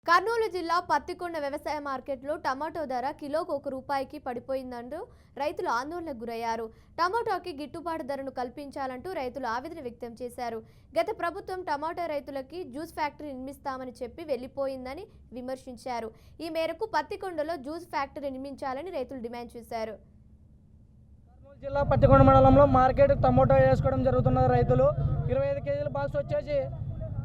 కర్నూలు జిల్లా పత్తికొండ వ్యవసాయ మార్కెట్లో టమాటో ధర కిలోకు ₹1 పడిపోయిందంటూ రైతులు ఆందోళనకు గురయ్యారు. టమాటోకి గిట్టుబాటు ధరను కల్పించాలంటూ రైతులు ఆవేదన వ్యక్తం చేశారు. గత ప్రభుత్వం టమాటో రైతులకి జ్యూస్ ఫ్యాక్టరీ నిర్మిస్తామని చెప్పి వెళ్లిపోయిందని విమర్శించారు. ఈ మేరకు పత్తికొండలో జ్యూస్ ఫ్యాక్టరీ నిర్మించాలని రైతులు డిమాండ్ చేశారు. కర్నూలు జిల్లా పత్తికొండ మండలంలో మార్కెట్ టమాటో వేసుకోవడం జరుగుతున్నది. రైతులు 25 కేజీల బాక్స్ వచ్చేసి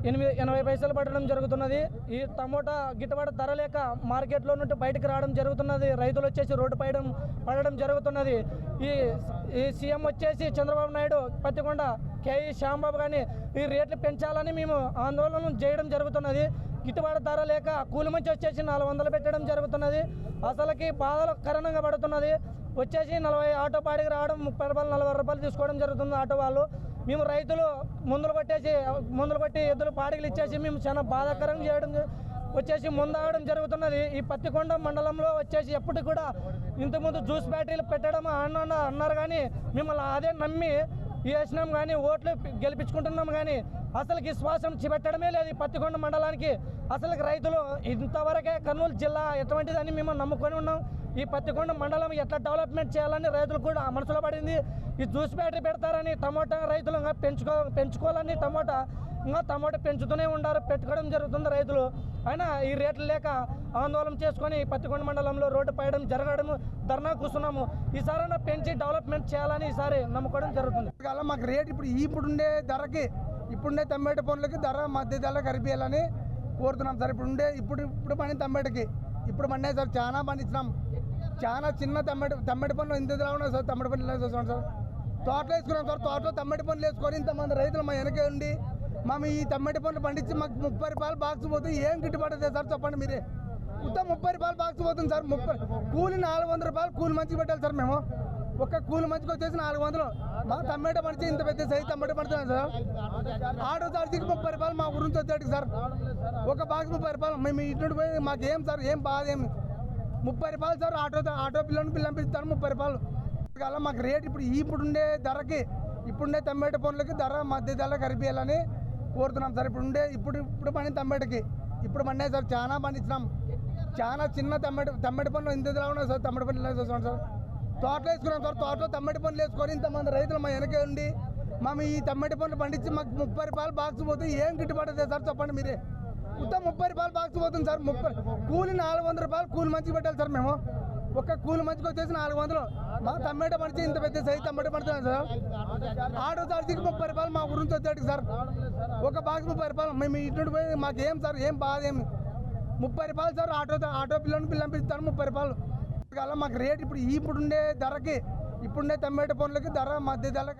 80 పైసలు పడడం జరుగుతున్నది. ఈ టమోటా గిట్టుబాటు ధర లేక మార్కెట్లో నుండి బయటకు రావడం జరుగుతున్నది. రైతులు వచ్చేసి రోడ్డు పడడం జరుగుతున్నది. ఈ సీఎం వచ్చేసి చంద్రబాబు నాయుడు పత్తికొండ కేఈ శ్యాంబాబు కానీ ఈ రేట్లు పెంచాలని మేము ఆందోళన చేయడం జరుగుతున్నది. గిట్టుబాటు ధర లేక కూలి మంచి వచ్చేసి 400 పెట్టడం జరుగుతున్నది. అసలుకి బాధలు కారణంగా పడుతున్నది. వచ్చేసి 40 ఆటో పాడికి రావడం 30 రూపాయలు 40 రూపాయలు తీసుకోవడం జరుగుతుంది ఆటో వాళ్ళు. మేము రైతులు మందులు కొట్టి ఎద్దులు పాడికలు ఇచ్చేసి మేము చాలా బాధాకరంగా చేయడం వచ్చేసి ముందాగడం జరుగుతున్నది. ఈ పత్తికొండ మండలంలో వచ్చేసి ఎప్పటికి కూడా ఇంతకుముందు జ్యూస్ బ్యాటరీలు పెట్టడం అన్నారు కానీ మిమ్మల్ని అదే నమ్మి వేసినాం కానీ ఓట్లు గెలిపించుకుంటున్నాం కానీ అసలుకి శ్వాసం పెట్టడమే లేదు. ఈ పత్తికొండ మండలానికి అసలుకి రైతులు ఇంతవరకే కర్నూలు జిల్లా ఎటువంటిదని మేము నమ్ముకొని ఉన్నాం. ఈ పత్తికొండ మండలం ఎట్లా డెవలప్మెంట్ చేయాలని రైతులు కూడా మనసులో పడింది. ఈ జ్యూస్ బ్యాటరీ పెడతారని టమోటా రైతులు పెంచుకోవాలని టమోటా పెంచుతూనే ఉండారు, పెట్టుకోవడం జరుగుతుంది రైతులు. అయినా ఈ రేట్లు లేక ఆందోళన చేసుకొని పత్తికొండ మండలంలో రోడ్డు పడడం జరగడం ధర్నా కూర్చున్నాము. ఈసారైనా పెంచి డెవలప్మెంట్ చేయాలని ఈసారి నమ్ముకోవడం జరుగుతుంది. మాకు రేట్ ఇప్పుడుండే ధరకి ఇప్పుడుండే టమాటో పనులకి ధర మధ్య ధర కరిపియాలని కోరుతున్నాం సార్. ఇప్పుడు పండిన టమాటోకి ఇప్పుడు పండినాయి సార్, చాలా పండించినాం. చాలా చిన్న టమాటో పనులు ఇంత ధర ఉన్నాయి సార్. టమాటో పనులు వేసుకున్నాం సార్, తోటలో వేసుకున్నాం సార్. తోటలో టమాటో పనులు వేసుకొని ఇంతమంది రైతులు మా వెనకే ఉండి మేము ఈ టమాటో పనులు పండించి మాకు 30 రూపాయలు బాక్స్ పోతుంది. ఏం గిట్టుబాటు అవుతుంది సార్ చెప్పండి మీరే. మొత్తం 30 రూపాయలు బాక్స్ పోతుంది సార్. కూలి 400 రూపాయలు కూలి మంచిగా పెట్టాలి సార్. మేము ఒక్క కూలి మంచికి వచ్చేసి 400. మా టమాటో పండించి ఇంత పెద్ద సైజు టమాటో పడుతున్నాం సార్. ఆటో ఛార్జీకి 30 రూపాయలు మా గురించి వచ్చేటికి సార్. ఒక బాక్స్ 30 రూపాయలు. మేము ఇటు పోయి మాకేం సార్ ఏం బాధ ఏమి 30 రూపాయలు సార్. ఆటో పిల్లని పిలుస్తాను 30 రూపాయలు. అలా మాకు రేట్ ఇప్పుడుండే ధరకి ఇప్పుడుండే టమాటో పనులకి ధర మధ్య ధర కరిపియాలని కోరుతున్నాం సార్. ఇప్పుడు పండిన టమాటోకి ఇప్పుడు పండినాయి సార్, చాలా పండించినాం. చాలా చిన్న టమాటో పనులు ఇంత ధర ఉన్నాయి సార్. టమాటో పనులు వేసుకున్నాం సార్, తోటలో వేసుకున్నాం సార్. తోటలో టమాటో పనులు వేసుకొని ఇంతమంది రైతులు మా వెనకే ఉండి మేము ఈ టమాటో పనులు పండించి మాకు 30 రూపాయలు బాక్స్ పోతుంది. ఏం గిట్టుబాటు అవుతుంది సార్ చెప్పండి మీరే. మొత్తం 30 రూపాయలు బాక్స్ పోతుంది సార్. కూలి 400 రూపాయలు కూలి మంచిగా పెట్టాలి సార్. మేము ఒక్క కూలి మంచికి వచ్చేసి 400. మా టమాటో పండించి ఇంత పెద్ద సైజు టమాటో పడుతున్నాం సార్. ఆటో ఛార్జీకి 30 రూపాయలు మా గురించి వచ్చేటికి సార్. ఒక బాక్స్ 30 రూపాయలు. మేము ఇటు పోయి మాకేం సార్ ఏం బాధ ఏమి 30 రూపాయలు సార్. ఆటో పిల్లని పిలిపిస్తాను 30 రూపాయలు. అలా మాకు రేట్ ఇప్పుడుండే ధరకి ఇప్పుడుండే టమాటో పనులకి ధర మధ్య ధర